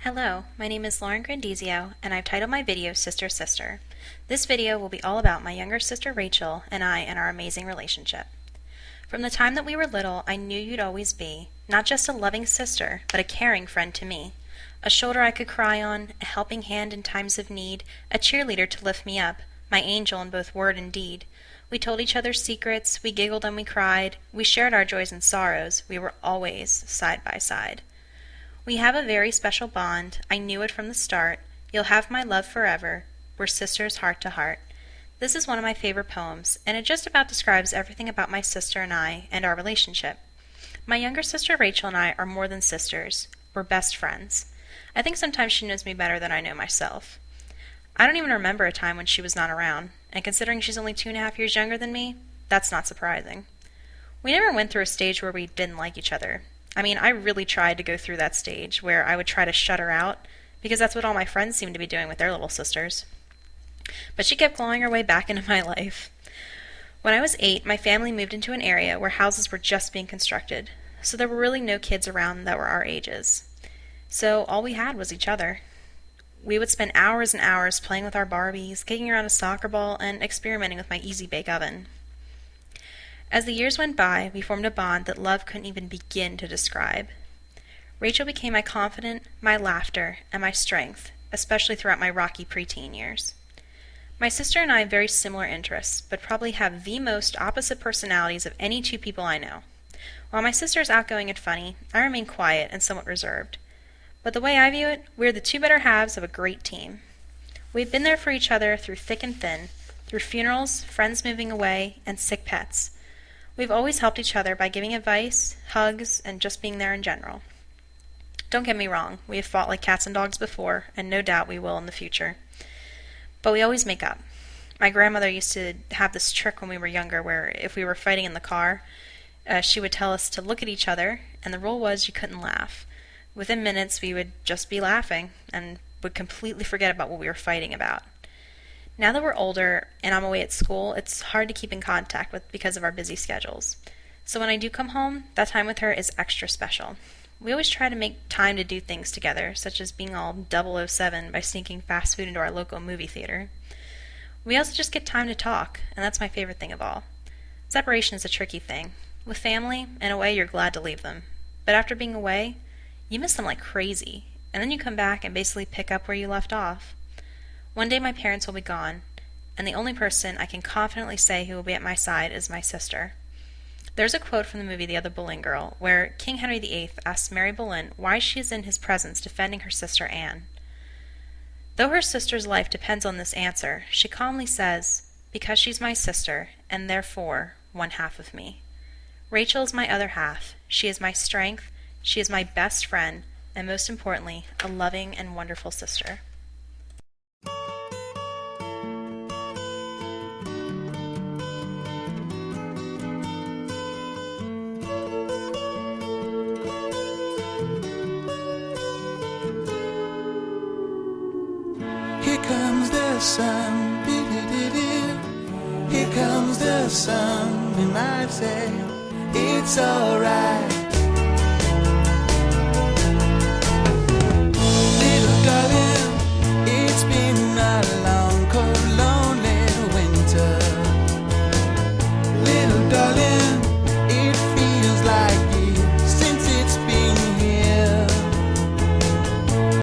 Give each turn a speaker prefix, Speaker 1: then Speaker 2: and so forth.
Speaker 1: Hello, my name is Lauren Grandizio, and I've titled my video Sister Sister. This video will be all about my younger sister Rachel and I and our amazing relationship. From the time that we were little, I knew you'd always be, not just a loving sister, but a caring friend to me. A shoulder I could cry on, a helping hand in times of need, a cheerleader to lift me up, my angel in both word and deed. We told each other secrets, we giggled and we cried, we shared our joys and sorrows, we were always side by side. We have a very special bond, I knew it from the start. You'll have my love forever, we're sisters heart to heart. This is one of my favorite poems, and it just about describes everything about my sister and I and our relationship. My younger sister Rachel and I are more than sisters, we're best friends. I think sometimes she knows me better than I know myself. I don't even remember a time when she was not around, and considering she's only 2.5 years younger than me, that's not surprising. We never went through a stage where we didn't like each other. I really tried to go through that stage where I would try to shut her out, because that's what all my friends seemed to be doing with their little sisters. But she kept clawing her way back into my life. When I was 8, my family moved into an area where houses were just being constructed, so there were really no kids around that were our ages. So all we had was each other. We would spend hours and hours playing with our Barbies, kicking around a soccer ball, and experimenting with my Easy Bake Oven. As the years went by, we formed a bond that love couldn't even begin to describe. Rachel became my confidant, my laughter, and my strength, especially throughout my rocky preteen years. My sister and I have very similar interests, but probably have the most opposite personalities of any two people I know. While my sister is outgoing and funny, I remain quiet and somewhat reserved. But the way I view it, we're the two better halves of a great team. We've been there for each other through thick and thin, through funerals, friends moving away, and sick pets. We've always helped each other by giving advice, hugs, and just being there in general. Don't get me wrong, we have fought like cats and dogs before, and no doubt we will in the future. But we always make up. My grandmother used to have this trick when we were younger where if we were fighting in the car, she would tell us to look at each other, and the rule was you couldn't laugh. Within minutes, we would just be laughing and would completely forget about what we were fighting about. Now that we're older and I'm away at school, it's hard to keep in contact with because of our busy schedules. So when I do come home, that time with her is extra special. We always try to make time to do things together, such as being all 007 by sneaking fast food into our local movie theater. We also just get time to talk, and that's my favorite thing of all. Separation is a tricky thing. With family, in a way you're glad to leave them. But after being away, you miss them like crazy, and then you come back and basically pick up where you left off. One day my parents will be gone, and the only person I can confidently say who will be at my side is my sister. There's a quote from the movie The Other Boleyn Girl, where King Henry VIII asks Mary Boleyn why she is in his presence defending her sister Anne. Though her sister's life depends on this answer, she calmly says, "Because she's my sister, and therefore one half of me." Rachel is my other half. She is my strength, she is my best friend, and most importantly, a loving and wonderful sister.
Speaker 2: Here comes the sun, here comes the sun, and I say it's alright.